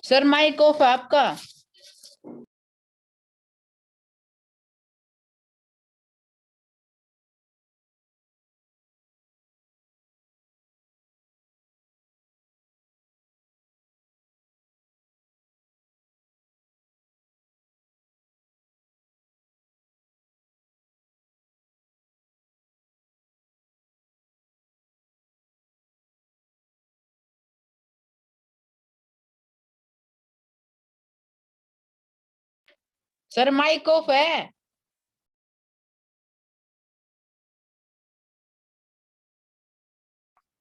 Sir mic off है आपका। Sir mic off है।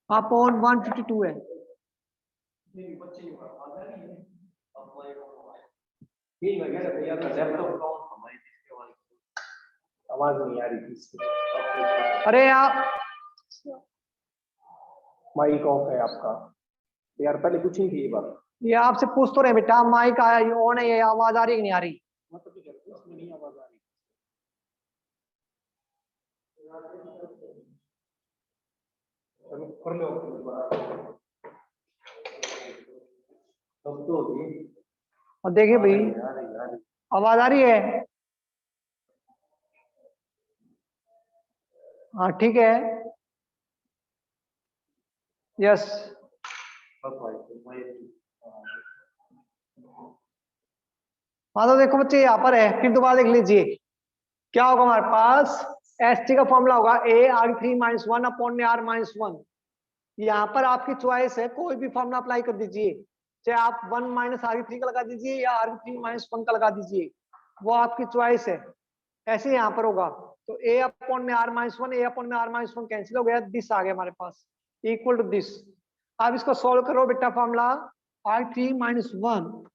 अपॉन 152 है। आवाज नहीं आ रही थी। अरे यार माइक ऑफ है आपका यार, पहले पूछी थी ये बात। ये आपसे पूछ तो रहे बेटा, माइक आया ये ऑन है, ये आवाज आ रही कि नहीं आ रही? मतलब इसमें नहीं आवाज आ रही। कर लो अब तो होगी। और देखिए भाई आवाज आ रही है। हाँ ठीक है। यस हाँ तो देखो बच्चे यहाँ पर है, फिर दोबारा देख लीजिए क्या होगा हमारे पास। एस टी का फॉर्मूला होगा ए आर 3 माइनस 1 अपॉन में आर माइनस 1। यहाँ पर आपकी चॉइस है, कोई भी फॉर्मूला अप्लाई कर दीजिए, चाहे आप 1 माइनस आर 3 का लगा दीजिए या आर 3 माइनस 1 का लगा दीजिए, वो आपकी चॉइस है। ऐसे यहाँ पर होगा तो ए अपॉन में आर माइनस 1, ए अपॉन में आर माइनस 1 कैंसिल हो गया, दिस आ गया हमारे पास इक्वल टू दिस। अब इसको सोल्व करो बेटा, फॉर्मूला आर 3 माइनस 1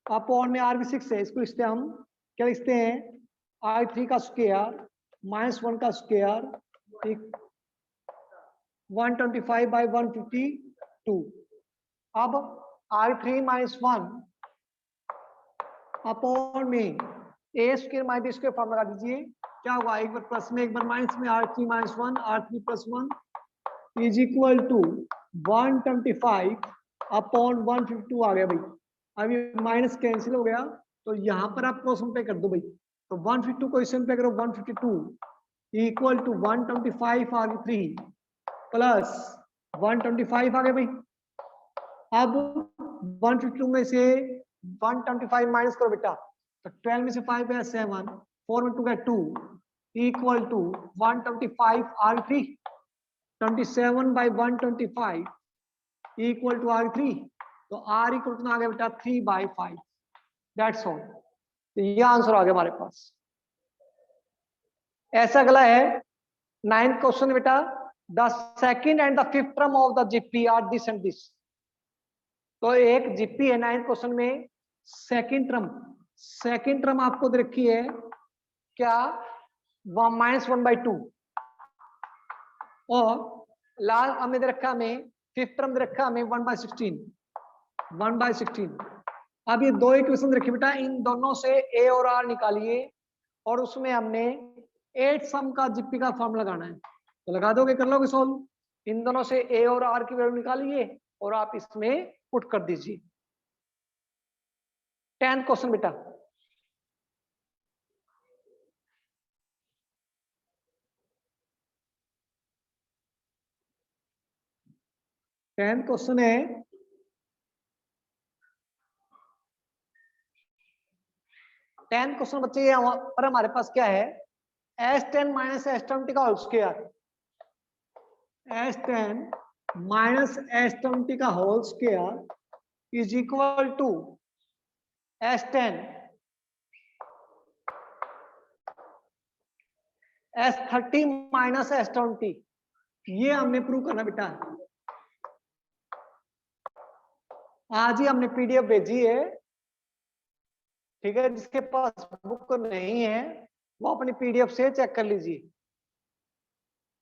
अपॉन में आर भी 6 है, इसको लिखते हम क्या लिखते हैं आर 3 का स्क्वायर माइनस 1 का स्क्वायर 125 बाई 152। अब R3 माइनस 1 अपॉन में A square minus B square form लगा दीजिए, क्या होगा एक बार प्लस में एक बार माइनस में R3 minus 1 R3 plus 1 is equal to 125 upon 152 आ गया भाई। अब ये माइनस कैंसिल हो गया तो यहाँ पर आप क्रॉस मल्टीप्लाई कर दो भाई, तो 152 को इस मल्टीप्लाई करो 152 इक्वल टू 125 R3 प्लस 125 आ गया भाई। अब 152 में से 125 माइनस करो बेटा, तो 12 में से 5 गया 7, 4 में 2 गया 2 equal to 125 R3 27 by 125 equal to R3, तो R इक्वल टू आ गया बेटा 3/5। That's all. तो ये आंसर आ गया हमारे पास। ऐसा अगला है 9th क्वेश्चन बेटा, the second and the fifth term of the GP are this and this। तो एक GP है 9th क्वेश्चन में, सेकंड टर्म आपको दे रखी है क्या -1/2 और लास्ट हमें दे रखा हमें फिफ्थ टर्म दे रखा हमें 1/16। अब ये दो इक्वेशन दे रखी बेटा, इन दोनों से ए और आर निकालिए और उसमें हमने 8 सम का जीपी का फॉर्म लगाना है, तो लगा दोगे, कर लोगे सोल्व। इन दोनों से ए और आर की वैल्यू निकालिए और आप इसमें पुट कर दीजिए। 10th क्वेश्चन बेटा, क्वेश्चन है 10th क्वेश्चन बच्चे यहाँ पर हमारे पास क्या है S10 माइनस S20 का whole square. S10 minus S20 का whole square is equal to S10 S30 minus S20। ये हमने प्रूव करना बेटा, आज ही हमने पीडीएफ भेजी है, ठीक है। जिसके पास बुक नहीं है वो अपनी पीडीएफ से चेक कर लीजिए।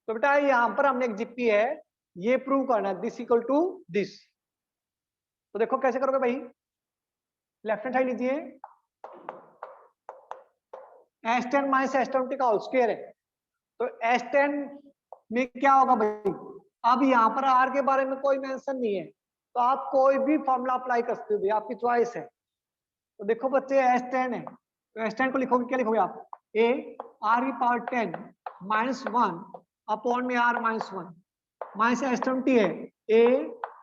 तो बेटा यहां पर हमने एक जीपी है, ये प्रूव करना है, दिस इक्वल टू दिस। तो देखो कैसे करोगे भाई, लेफ्ट हैंड साइड लीजिए, S10 माइनस S20 का होल स्क्वायर है, तो S10 में क्या होगा भाई, अब यहाँ पर R के बारे में कोई मेंशन नहीं है, तो आप कोई भी फॉर्मूला अप्लाई कर सकते हो, आपकी चॉइस है। तो देखो बच्चे S10 है, तो S10 को लिखोगे, क्या लिखोगे आप, A R की पावर 10 माइनस 1 अपॉन में R माइनस 1, माइनस S20 है A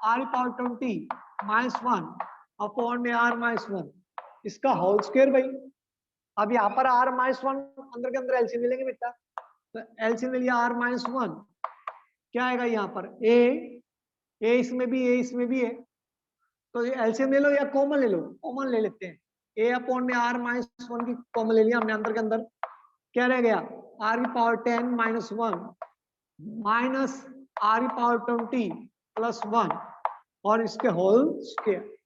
R की पावर 20 माइनस 1 अपॉन में R माइनस 1, इसका होल स्क्वायर भाई। अब यहाँ पर R माइनस 1 अंदर के अंदर एलसीएम ले लेंगे बेटा, तो एलसीएम ले लिया R माइनस 1, क्या आएगा यहाँ पर A इसमें भी है, तो ये एलसीएम ले लो या कॉमन ले लो, कॉमन ले लेते हैं, A अपॉन में R माइनस 1 की कॉमन ले लिया हमने, अंदर के अंदर क्या रह गया, R की पावर 10 माइनस 1 माइनस R की पावर 20 प्लस 1 और इसके होल स्क्वायर।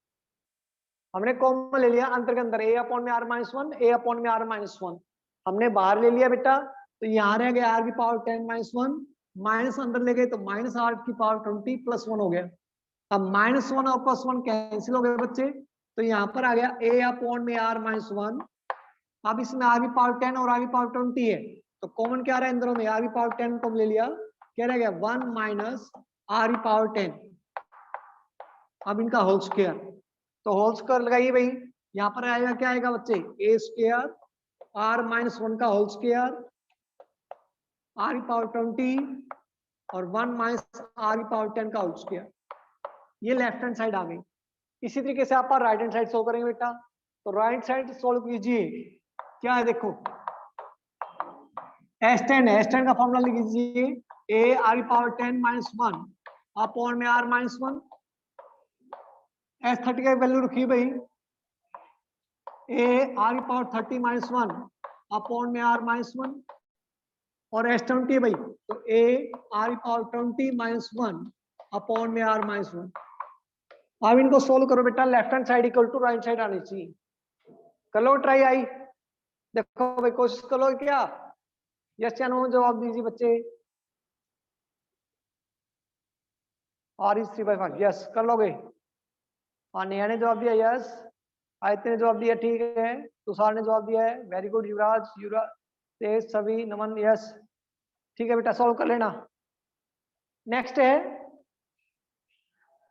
हमने कॉमन ले लिया अंदर के अंदर, A अपॉन में R माइनस 1, A अपॉन में R माइनस 1 हमने बाहर ले लिया बेटा, तो यहाँ रह गया R की पावर 10 माइनस 1, माइनस अंदर ले गए तो माइनस R की पावर 20 प्लस 1 हो गया। अब माइनस 1 और प्लस 1 कैंसिल हो गए बच्चे, तो यहाँ पर आ गया A अपॉन में R माइनस 1। अब इसमें R की पावर 10 और R की पावर 20 है, तो कॉमन क्या रहा है इंदरों में, R की पावर 10 को ले लिया, क्या रह गया 1 माइनस R की पावर 10, अब इनका होल स्क्वायर, तो होल स्क्वायर लगाइए भाई, यहाँ पर आएगा क्या आएगा बच्चे, A स्क्वायर R माइनस 1 का होल स्क्वायर R की पावर 20 और 1 माइनस R की पावर 10 का होल स्क्वायर, ये लेफ्ट हैंड साइड आ गई। इसी तरीके से आप राइट हैंड साइड सोल्व करेंगे बेटा, तो राइट साइड सोल्व कीजिए, क्या है देखो S10 है, S10 का फॉर्मूला लिख लीजिए, A R की पावर 10 माइनस 1 अपॉन में R माइनस 1, S30 का वैल्यू रखिए भाई, A R की पावर 30 माइनस 1 अपॉन में R माइनस 1 और S20 भाई, तो A R की पावर 20 माइनस 1 अपॉन में R माइनस 1। अब इनको सोल्व करो बेटा, left hand side equal to right side आनी चाहिए, कर लो ट्राई। आई देखो भाई, कोशिश करो क्या, यस या नो जवाब दीजिए बच्चे, R इज 3/5, यस कर लोगे। हाँ नेहा ने जवाब दिया यस, आयत ने जवाब दिया ठीक है, तुषार ने जवाब दिया है, वेरी गुड, युवराज तेज सभी नमन यस, ठीक है बेटा सॉल्व कर लेना। नेक्स्ट है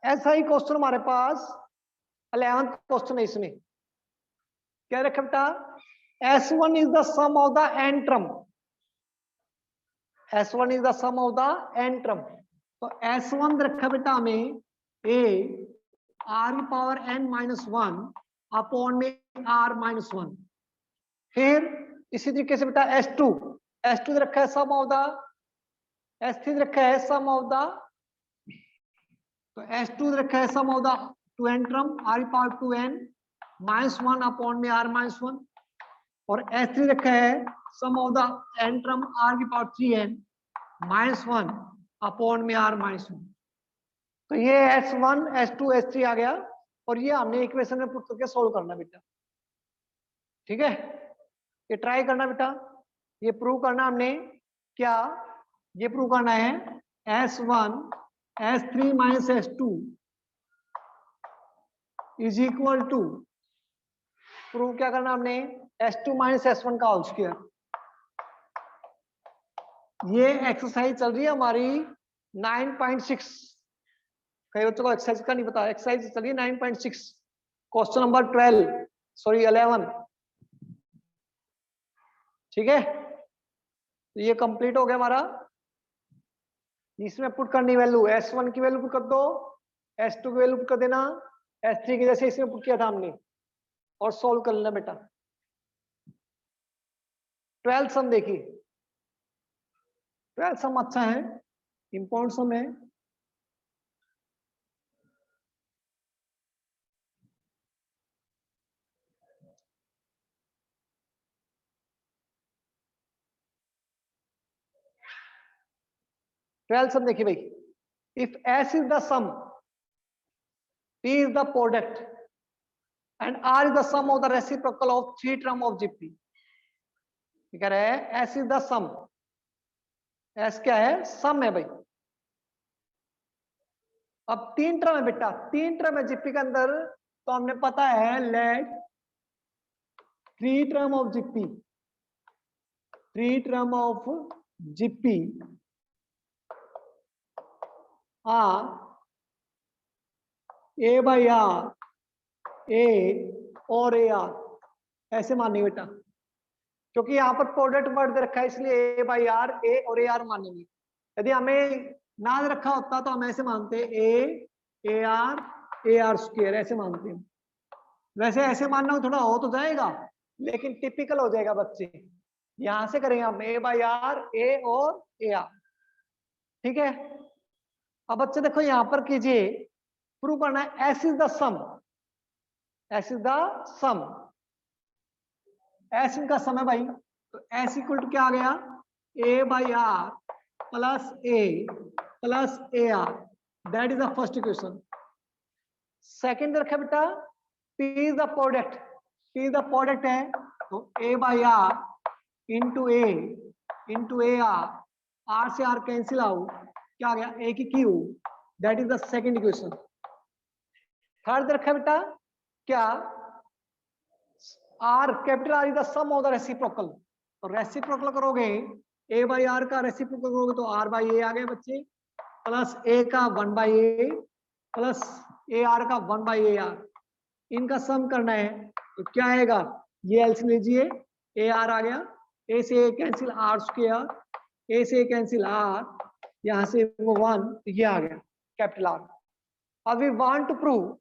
ऐसा ही क्वेश्चन हमारे पास 11th क्वेश्चन है, इसमें क्या रखा बेटा, S1 is the sum of the n term, S1 is the sum of the n term, तो S1 रखा बेटा हमें A R की पावर n माइनस 1 अपॉन में R माइनस 1, फिर इसी तरीके से बेटा S2 रखा है सम ऑफ द, S3 रखा है सम ऑफ द, तो S2 रखा है sum of the 2n term R की पावर 2n माइनस 1 अपॉन में R माइनस 1, और S3 रखा है sum of the n term R की पावर 3n माइनस 1 अपॉन में R माइनस 1। तो ये S1 S2 S3 आ गया, और ये हमने इक्वेशन में पुट करके सोल्व करना बेटा, ठीक है, ये ट्राई करना बेटा, ये प्रूव करना हमने क्या, ये प्रूव करना है S1 S3 minus S2 is equal to, prove क्या करना हमने, S2 माइनस S1 का होल स्क्वायर। ये एक्सरसाइज चल रही है हमारी 9.6, कई बच्चों को एक्सरसाइज का नहीं पता, एक्सरसाइज चलिए 9.6 क्वेश्चन नंबर 11, ठीक है, तो ये कंप्लीट हो गया हमारा। इसमें पुट करनी वैल्यू, S1 की वैल्यू पुट कर दो, S2 की वैल्यू पुट कर देना, S3 की जैसे इसमें पुट किया था हमने, और सोल्व कर लेना बेटा। 12th सम देखिए, 12th सम अच्छा है, इंपॉर्टेंट सम है। ट्वेल्थ सम देखिए भाई, if S is the sum, P is the product and R is the sum of the reciprocal of three term of GP. कह रहा है S is the sum, S क्या है, सम है भाई। अब तीन टर्म है बेटा, तीन टर्म है जीपी के अंदर, तो हमने पता है let three term of GP, three term of GP are A by R, A और ए आर, ऐसे मानेंगे बेटा, क्योंकि यहां पर प्रोडक्ट वर्ड दे रखा है इसलिए ए बाई आर, ए और ए आर मानेंगे। यदि हमें ना रखा होता तो हम ऐसे मानते ए आर स्क्वायर, ऐसे मानते हैं। वैसे ऐसे मानना थोड़ा हो तो जाएगा, लेकिन टिपिकल हो जाएगा बच्चे। यहां से करेंगे हम ए बाई आर, ए और ए आर, ठीक है। अब बच्चे देखो यहां पर कीजिए, प्रूव करना है S is the sum, S is the sum, S इनका सम है भाई, तो एस इक्वल टू क्या आ गया, A by R plus A R, that is the first equation. Second रखा बेटा P is the product, P is the product है, तो A by R into A R से आर कैंसिल आउट, क्या आ गया, A की cube, that is the second equation. Third रखा बेटा क्या, R, capital R is the sum of the reciprocal, तो रेसिप्रोकल करोगे ए बाई आर का रेसिप्रोकल करोगे तो आर बाई ए आ गए बच्चे, प्लस ए का one by A plus A are का वन बाई ए आर, इनका सम करना है तो क्या आएगा, ये एलसीएम लीजिए, ए आर आ गया, ए से ए कैंसिल आर स्क्वायर, ए से ए कैंसिल आर, यहां से वो वन, तो ये आ गया कैपिटल आर। अब we want to prove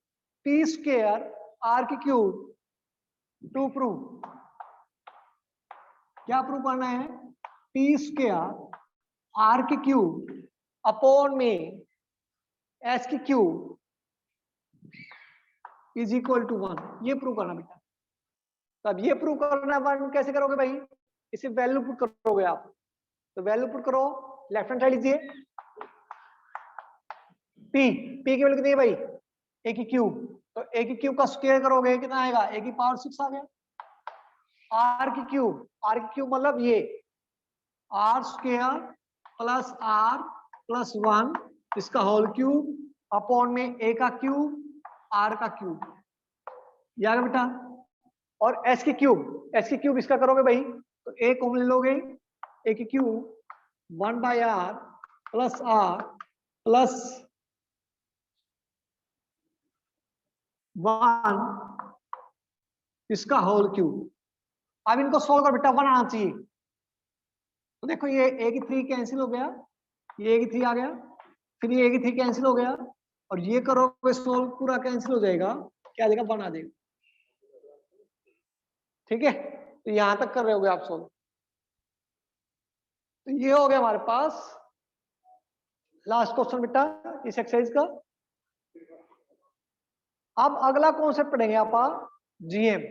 P square R की क्यूब, टू प्रूव, क्या प्रूव करना है, पी स्क्वायर आर की क्यूब अपॉन में एस की cube is equal to one, ये प्रूव करना बेटा। तब ये प्रूव करना वन कैसे करोगे भाई, इसे वैल्यू पुट करोगे आप, तो वैल्यू पुट करो, लेफ्ट हैंड साइड लीजिए, पी की वैल्यू कितनी है भाई, ए की क्यूब, तो ए की क्यूब का स्क्वायर करोगे कितना आएगा, ए की पावर 6 आ गया, आर की क्यूब मतलब ये आर स्क्वायर प्लस वन, इसका होल क्यूब अपॉन में ए का क्यूब आर का क्यूब, ये आ गया बेटा। और एस की क्यूब इसका करोगे भाई, तो ए कॉमन ले लोगे, ए की cube one by R plus one, इसका होल क्यूब। अब इनको सोल्व कर बेटा, वन आना चाहिए, तो देखो ये ए की थ्री कैंसिल हो गया, ये ए की थ्री आ गया, फिर ये ए की थ्री कैंसिल हो गया, और ये करोगे सोल्व पूरा कैंसिल हो जाएगा, क्या आ जाएगा, वन आ जाएगा, ठीक है। तो यहां तक कर रहे होगे आप सोल्व, तो ये हो गया हमारे पास लास्ट क्वेश्चन बेटा इस एक्सरसाइज का। अब अगला कॉन्सेप्ट पढ़ेंगे आप जीएम।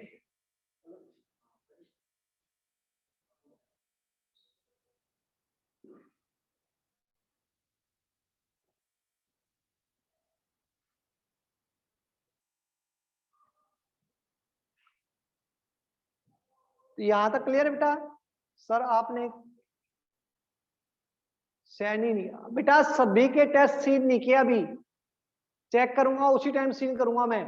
तो यहां तक क्लियर है बेटा, सर आपने सेंड ही नहीं बेटा, सभी के टेस्ट सीन नहीं किया, अभी चेक करूंगा उसी टाइम सीन करूंगा मैं,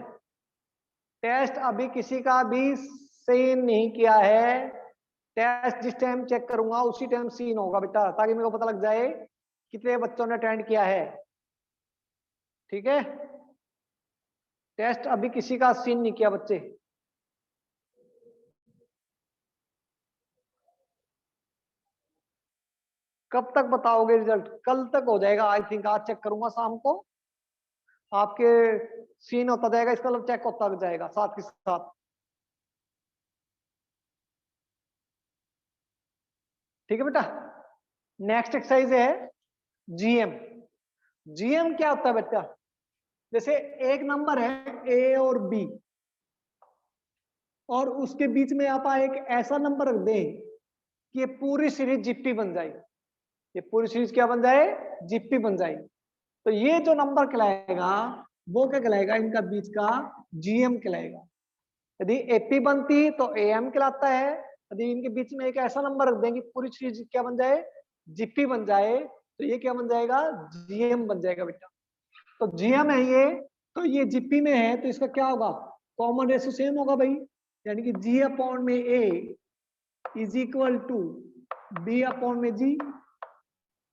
टेस्ट अभी किसी का भी सीन नहीं किया है, टेस्ट जिस टाइम चेक करूंगा उसी टाइम सीन होगा बेटा, ताकि मेरे को पता लग जाए कितने बच्चों ने अटेंड किया है, ठीक है। टेस्ट अभी किसी का सीन नहीं किया बच्चे, कब तक बताओगे रिजल्ट, कल तक हो जाएगा आई थिंक, आज चेक करूंगा शाम को, आपके सीन होता जाएगा, इसका मतलब चेक होता जाएगा साथ के साथ, ठीक है बेटा। नेक्स्ट एक्सरसाइज है जीएम। जीएम क्या होता है बेटा? जैसे एक नंबर है ए और बी, और उसके बीच में आप एक ऐसा नंबर रख दें कि ये पूरी सीरीज जीपी बन जाए। ये पूरी सीरीज क्या बन जाए? जीपी बन जाए। तो ये जो नंबर कहलाएगा वो क्या कहलाएगा? इनका बीच का जीएम कहलाएगा। यदि एपी बनती तो एएम कहलाता है। यदि इनके बीच में एक ऐसा नंबर रख देंगे पूरी सीरीज क्या बन जाए? जीपी बन जाए, तो ये क्या बन जाएगा? जीएम बन जाएगा बेटा। तो जीएम है ये, तो ये जीपी में है, तो इसका क्या होगा? कॉमन रेशियो सेम होगा भाई, यानी कि जी अपॉन में A is equal to B upon में जी,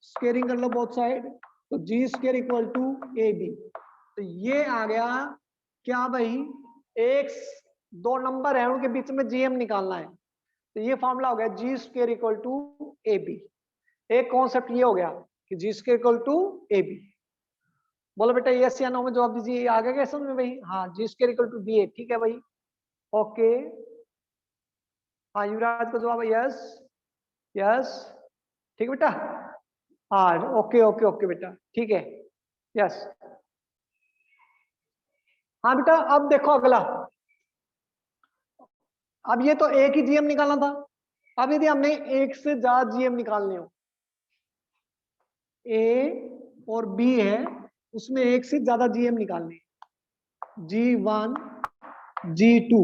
स्क्वेयरिंग कर लो बोथ साइड, तो G square equal to A B. तो ये आ गया क्या भाई? एक दो नंबर है उनके बीच में जीएम निकालना है, तो ये फॉर्मूला हो गया G square equal to A B. एक कॉन्सेप्ट ये हो गया कि G square equal to A B. बोलो बेटा यस या नो में जवाब दीजिए। आ गया क्या समझ में भाई? हाँ, जी स्क्वेयर इक्वल टू बी ए, ठीक है भाई, ओके। हाँ, युवराज का जवाब है यस, यस, ठीक है बेटा। हाँ, ओके ओके ओके बेटा, ठीक है, यस। हाँ बेटा, अब देखो अगला। अब ये तो एक ही जीएम निकालना था। अब यदि हमने एक से ज्यादा जीएम निकालने हो, ए और बी है, उसमें एक से ज्यादा जीएम निकालने, G1, G2,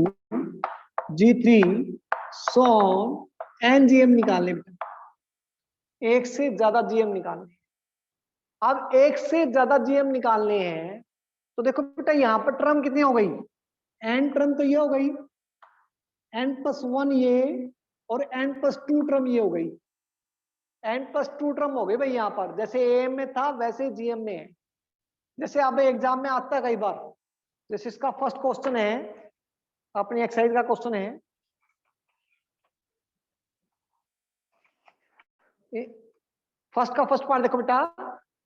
G3, सो एन जीएम निकालने बेटा, एक से ज्यादा जीएम निकालने। अब एक से ज्यादा जीएम निकालने हैं, तो देखो बेटा यहां पर टर्म कितनी हो गई? एन टर्म तो ये हो गई, n+1 ये, और n+2 टर्म ये हो गई। n+2 टर्म हो गई भाई यहाँ पर, जैसे एएम में था वैसे जीएम में है। जैसे अब एग्जाम में आता है कई बार, जैसे इसका फर्स्ट क्वेश्चन है, अपनी एक्सरसाइज का क्वेश्चन है, फर्स्ट का फर्स्ट पार्ट देखो बेटा,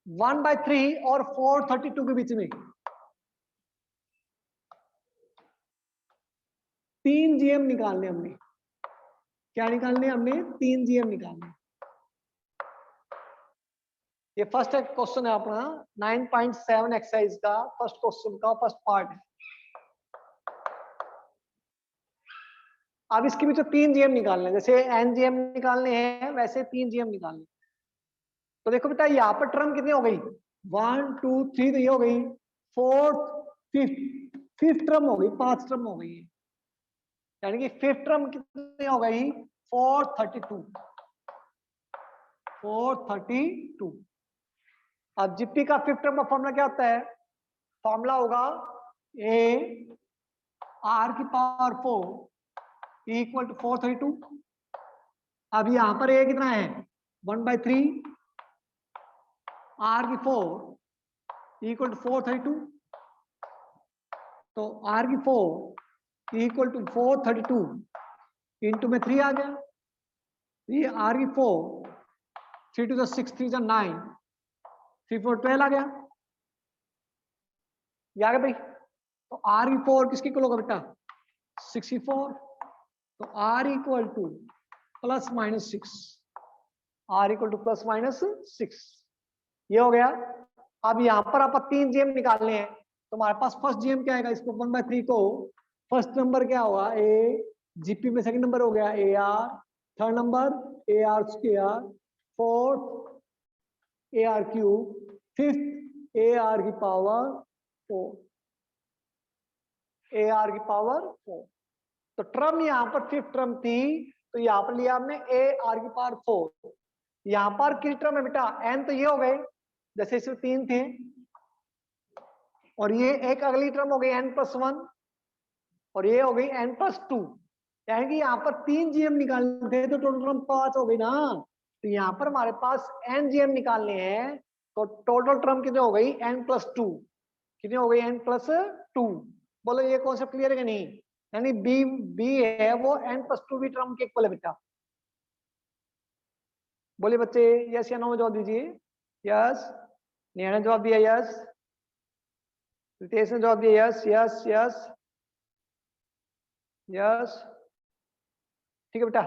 1/3 और 432 के बीच में 3 जीएम निकालने हमने। क्या निकालने? हमने 3 जीएम निकालने। ये फर्स्ट क्वेश्चन है अपना 9.7 एक्सरसाइज का फर्स्ट क्वेश्चन का फर्स्ट पार्ट है। अब इसके बीच 3 जीएम निकालने, जैसे एन जीएम निकालने हैं वैसे 3 जीएम निकालने। तो देखो बेटा यहाँ पर टर्म कितनी हो गई? 1 2 3, तो ये हो गई, फोर्थ फिफ्थ टर्म हो गई, 5 टर्म हो गई, यानी कि फिफ्थ टर्म कितनी हो गई? 432, 432। अब जीपी का फिफ्थ टर्म का फॉर्मूला क्या होता है? फॉर्मूला होगा ए आर की पावर 4 इक्वल टू 432। अब यहां पर ए कितना है? 1/3, आर की 4 इक्वल टू 432, तो आर की 4 इक्वल टू 432 इंटू में 3 आ गया। ये आर की 4, 3 to the 6, 3 जा 9, 3 4 12 आ गया। ये आ गया भाई। तो आर की 4 किसकी इक्वल होगा बेटा? 64। तो R equal to +-6, R equal to +-6, ये हो गया। अब यहां पर आप 3 जीएम निकालने हैं, तो हमारे पास फर्स्ट जीएम क्या आएगा? इसको 1/3 को फर्स्ट नंबर क्या होगा? ए, जीपी में सेकंड नंबर हो गया A R, third number A R square, fourth A R cube, fifth A R की पावर 4, ए आर की पावर 4। तो टर्म यहां पर फिफ्थ टर्म थी, तो यहां पर लिया हमने ए आर की पावर 4। यहां पर किस टर्म है बेटा? एन तो ये हो गए, जैसे इसमें 3 थे, और ये एक अगली टर्म हो गई n+1, और ये हो गई n+2, यानी कि यहाँ पर 3 जीएम निकालने थे, तो टोटल टर्म 5 हो गई ना। तो यहाँ पर हमारे पास n जीएम निकालने हैं, तो टोटल टर्म कितने हो गई? n+2। कितनी हो गई? n+2। बोलो ये कॉन्सेप्ट क्लियर है कि नहीं? यानी बी बी है वो n+2 भी टर्म के इक्वल है बेटा। बोलिए बच्चे यस या नो में जवाब दीजिए। यस, नेहा ने जवाब दिया यस, रितेश ने जवाब दिया यस यस यस यस, ठीक है बेटा।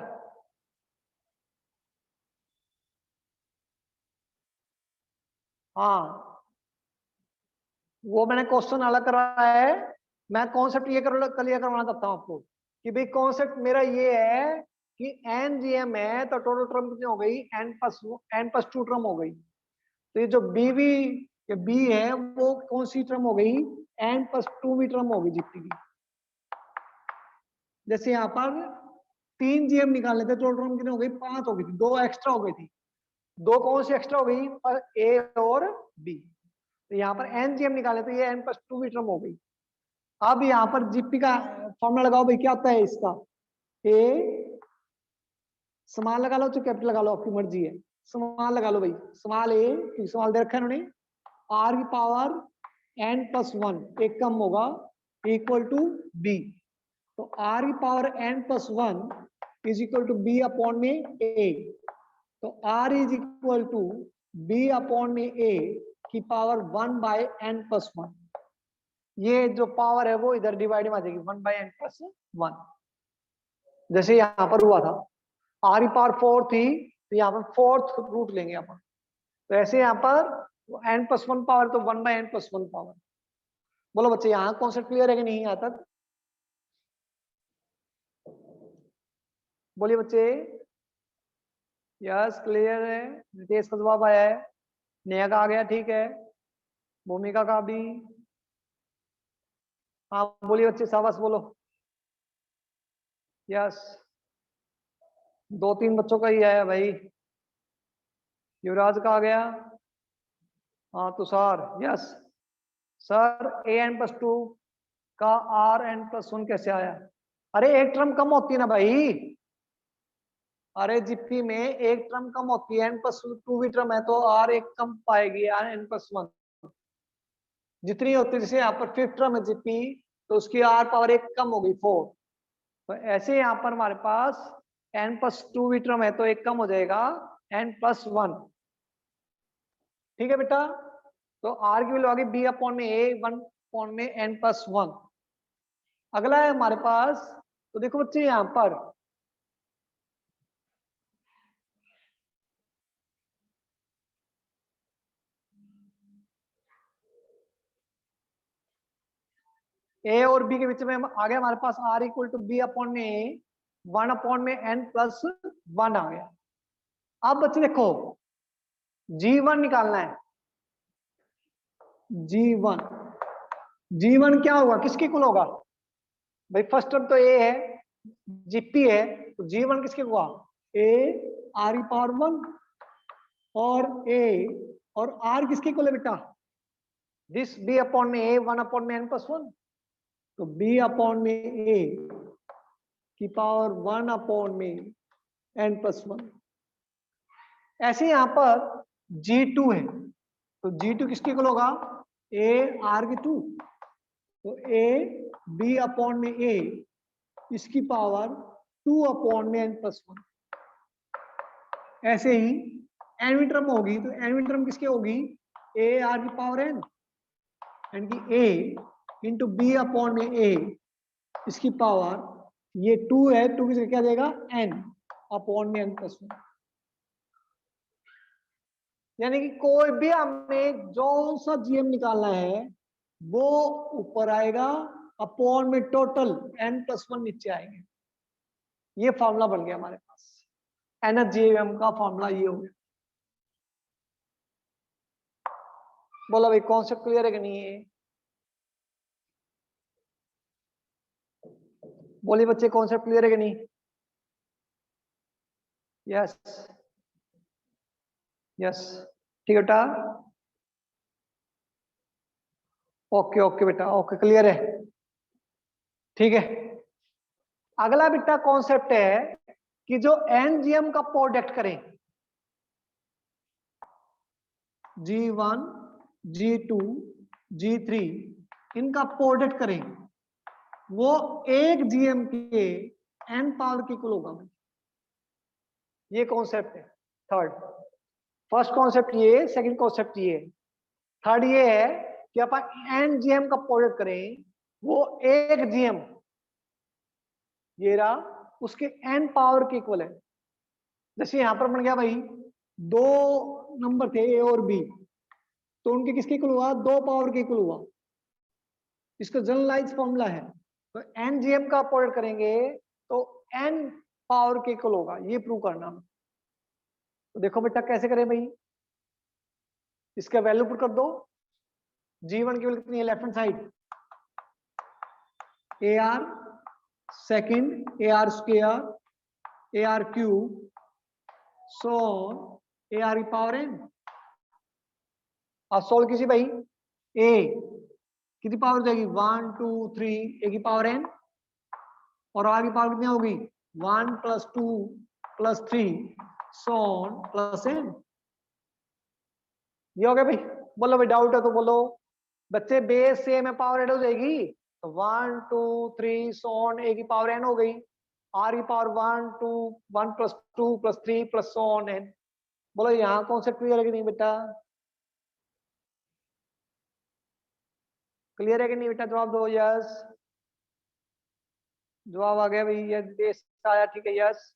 हाँ वो मैंने क्वेश्चन अलग करवाया है, मैं कॉन्सेप्ट ये क्लियर करवाना चाहता हूँ आपको कि भाई कॉन्सेप्ट मेरा ये है कि एन जी एम है तो टोटल टर्म कितनी हो गई, एन प्लस 2 टर्म हो गई। तो ये जो बी है वो कौन सी टर्म हो गई, एन प्लस 2 टर्म हो गई जीपी की। जैसे यहाँ पर 3 जीएम निकालने थे, टोटल टर्म कितनी हो गई, 5 हो गई थी, 2 एक्स्ट्रा हो गई थी। 2 कौन सी एक्स्ट्रा हो गई, ए और बी। तो यहाँ पर एन जीएम निकाले तो ये एन प्लस 2 टर्म हो गई। अब यहाँ पर जीपी का फॉर्मूला लगाओ भाई, क्या होता है इसका, ए स्मॉल लगा लो तो कैपिटल लगा लो, आपकी मर्जी है, स्मॉल लगा लो भाई, स्मॉल ए क्योंकि स्मॉल दे रखा है उन्होंने, आर की पावर एन प्लस 1 एक कम होगा इक्वल टू बी। तो आर की power N plus 1 is equal to B upon में ए। तो R is equal to B upon में ए की पावर 1 बाय एन प्लस 1। ये जो पावर है वो इधर डिवाइड में आ जाएगी 1 बाय एन प्लस 1। जैसे यहां पर हुआ था आर की पावर 4 थी तो यहाँ पर 4th रूट लेंगे यहाँ पर। तो ऐसे यहाँ पर एन प्लस 1 पावर तो 1 बाय एन प्लस 1 पावर। बोलो बच्चे यहाँ कॉन्सेप्ट क्लियर है कि नहीं यहाँ तक, बोलिए बच्चे। यस क्लियर है, नितेश का जवाब आया है, नेहा का आ गया, ठीक है, भूमिका का भी। हाँ बोलिए बच्चे, शाबाश बोलो। यस 2-3 बच्चों का ही आया भाई, युवराज का आ गया, हाँ Tushar, yes sir A N plus 2 का आर एन प्लस 1 कैसे आया। अरे एक टर्म कम होती है ना भाई, अरे जीपी में एक टर्म कम होती है, एन प्लस 2 भी टर्म है तो आर एक कम पाएगी, आर एन प्लस 1 जितनी होती है। जैसे यहाँ पर 5th टर्म है जीपी तो उसकी आर पावर एक कम हो गई 4। तो ऐसे यहाँ पर हमारे पास एन प्लस 2 भी टर्म है तो एक कम हो जाएगा एन प्लस 1। ठीक है बेटा, तो आर की वैल्यू आ गई बी अपॉन में ए 1 अपॉन में एन प्लस 1। अगला है हमारे पास, तो देखो बच्चे यहाँ पर ए और बी के बीच में आ गया हमारे पास R equal to B upon में ए 1 अपॉन में एन प्लस 1 आ गया। अब बच्चे देखो G1 निकालना है, G1 क्या होगा, किसके इक्वल होगा भाई, फर्स्ट टर्म तो ए है, जीपी है, तो G1 किसके हुआ, ए आर की पावर 1 और ए और आर किसके इक्वल है बेटा, दिस बी अपॉन में ए 1 अपॉन में एन प्लस 1। तो बी अपॉन में ए की पावर 1 अपॉन में एन प्लस 1। ऐसे यहां पर G2 है तो G2 किसके इक्वल होगा, ए आर की 2, तो ए बी अपॉन में ए इसकी पावर 2 अपॉन में एन प्लस 1। ऐसे ही एनवी टर्म होगी तो एनवी टर्म किसके होगी, ए आर की पावर एन यानी कि ए इंटू बी अपॉन में ए इसकी पावर, ये 2 है, 2 की जगह क्या देगा एन अपॉन में एन प्लस 1। यानी कि कोई भी हमें जो सा जीएम निकालना है वो ऊपर आएगा अपॉन में टोटल एन प्लस 1 नीचे आएंगे। ये फॉर्मूला बन गया हमारे पास, एनजीएम का फॉर्मूला ये हो गया। बोला भाई कॉन्सेप्ट क्लियर है कि नहीं है, बोलिए बच्चे कॉन्सेप्ट क्लियर है कि नहीं। यस यस ठीक है बेटा, ओके ओके बेटा, ओके क्लियर है, ठीक है। अगला बेटा कॉन्सेप्ट है कि जो एनजीएम का प्रोडक्ट करें, G1 G2 G3 इनका प्रोडक्ट करें, वो एक जीएम के एन पावर की इक्वल होगा। ये कॉन्सेप्ट है थर्ड। फर्स्ट कॉन्सेप्ट ये, सेकंड कॉन्सेप्ट ये, थर्ड ये है कि अपन एन जीएम का प्रोडक्ट करें, वो एक जीएम ये रहा उसके एन पावर के इक्वल है। जैसे यहां पर बन गया भाई 2 नंबर थे ए और बी, तो उनके किसके इक्वल हुआ, 2 पावर के इक्वल हुआ। इसका जनरलाइज फॉर्मूला है, तो NGM का प्रोडक्ट करेंगे तो n पावर के इक्वल होगा, ये प्रूव करना। तो देखो बेटा कैसे करें भाई, इसका वैल्यू पुट कर दो। G1 की वैल्यू कितनी है, left hand side AR second AR square AR cube so AR की पावर n। अब सोल्व कीजिए भाई, A कितनी पावर हो जाएगी, 1 2 3 A की पावर n, और R की पावर कितनी होगी, 1 + 2 + 3 सो प्लस n। ये हो गया भाई। बोलो भाई डाउट है तो बोलो बच्चे, बेस सेम है, पावर ऐड हो जाएगी, तो 1 2 3 सो A की पावर n हो गई, R की पावर 1 2 1 + 2 + 3 + सो n। बोलो यहाँ कॉन्सेप्ट क्लियर है कि नहीं बेटा, क्लियर है कि नहीं बेटा, जवाब दो यस। जवाब आ गया भाई, ये बेस आया, ठीक है यस।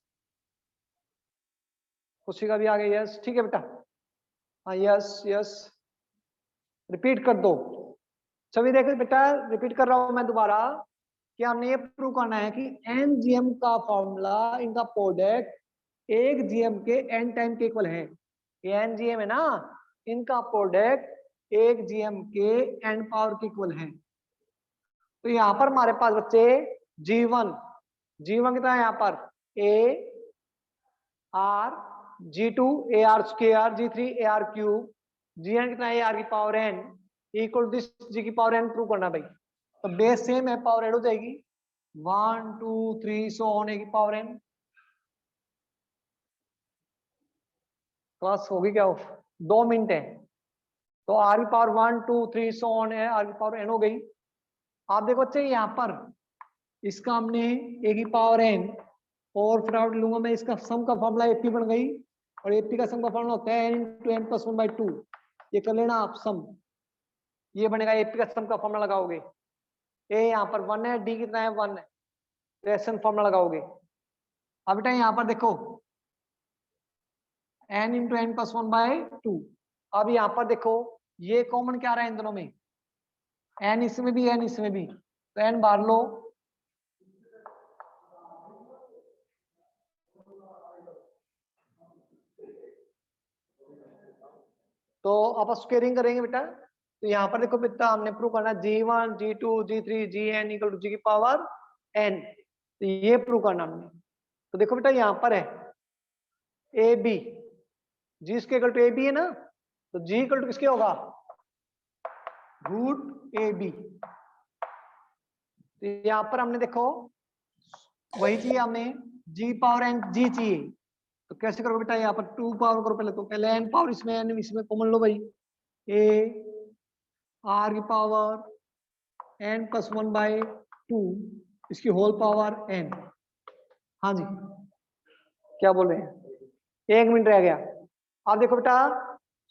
खुशी का भी आ गया यस, ठीक है बेटा, हाँ यस यस। रिपीट कर दो सभी, देखो बेटा रिपीट कर रहा हूं मैं दोबारा, कि हमने ये प्रूव करना है कि NGM का फॉर्मूला, इनका प्रोडक्ट एक GM के n टाइम के इक्वल है। ये NGM है ना, इनका प्रोडक्ट एक GM के n पावर के इक्वल है। तो यहां पर हमारे पास बच्चे G1 कितना है यहाँ पर, AR, G2 AR square, G3 AR cube, Gn कितना है, AR की power n equal this G की पावर n प्रूव करना भाई। तो बेस सेम है, पावर ऐड हो जाएगी, 1 2 3 सो ऑन A की पावर n। क्लास होगी क्या, 2 मिनट है, तो R की पावर 1 2 3 सो ऑन है, R की पावर n हो गई। आप देखो बच्चे यहाँ पर इसका हमने A की पावर n, और फटाफट लूंगा मैं, इसका सम का फॉर्मूला AP बन गई, और AP का सम का फॉर्मूला होता है n × n + 1/2। ये कर लेना आप सम, ये बनेगा AP का सम का फॉर्मूला लगाओगे, A यहाँ पर 1 है, D कितना है 1 है, तो ऐसा फॉर्मूला लगाओगे। अब बेटा यहाँ पर देखो n × n + 1/2। अब यहाँ पर देखो ये कॉमन क्या आ रहा है इन दोनों में, n इसमें भी n इसमें भी, तो n बाहर लो, तो आप स्क्वायरिंग करेंगे बेटा। तो यहाँ पर देखो बेटा हमने प्रूव करना G1 G2 G3 Gn = G की पावर n, तो ये प्रूव करना हमने। तो देखो बेटा यहाँ पर है AB, G इसके इक्वल टू AB है ना, तो G इक्वल टू किसके होगा, √AB। तो यहाँ पर हमने देखो वही चाहिए, हमने G पावर n G चाहिए, तो कैसे करोगे बेटा, यहाँ पर 2 पावर करो पहले, तो पहले n पावर इसमें n इसमें कॉमन लो भाई, A R की पावर n + 1/2 इसकी होल पावर n। हाँ जी क्या बोल रहे हैं, 1 मिनट रह गया। आप देखो बेटा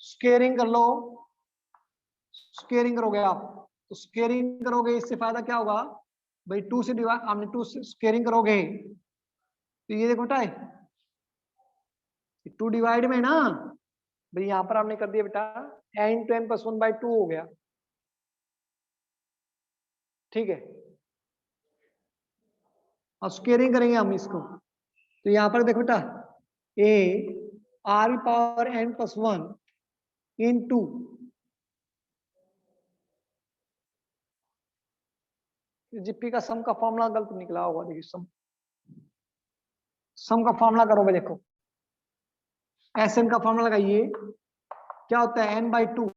स्क्वायरिंग कर लो, स्क्वायरिंग करोगे आप, तो स्क्वायरिंग करोगे इससे फायदा क्या होगा भाई, 2 से डिवाइड, आपने 2 से स्क्वायरिंग करोगे तो ये देखो बेटा 2 डिवाइड में ना भाई, यहाँ पर हमने कर दिया बेटा n × n + 1/2 हो गया, ठीक है। अब स्क्वायरिंग करेंगे हम इसको, तो यहाँ पर देखो बेटा A R की पावर n + 1 * जीपी का सम का फॉर्मूला गलत निकला होगा, देखिए सम का फॉर्मूला करो भाई, देखो SN का फॉर्मूला लगाइए, क्या होता है n/2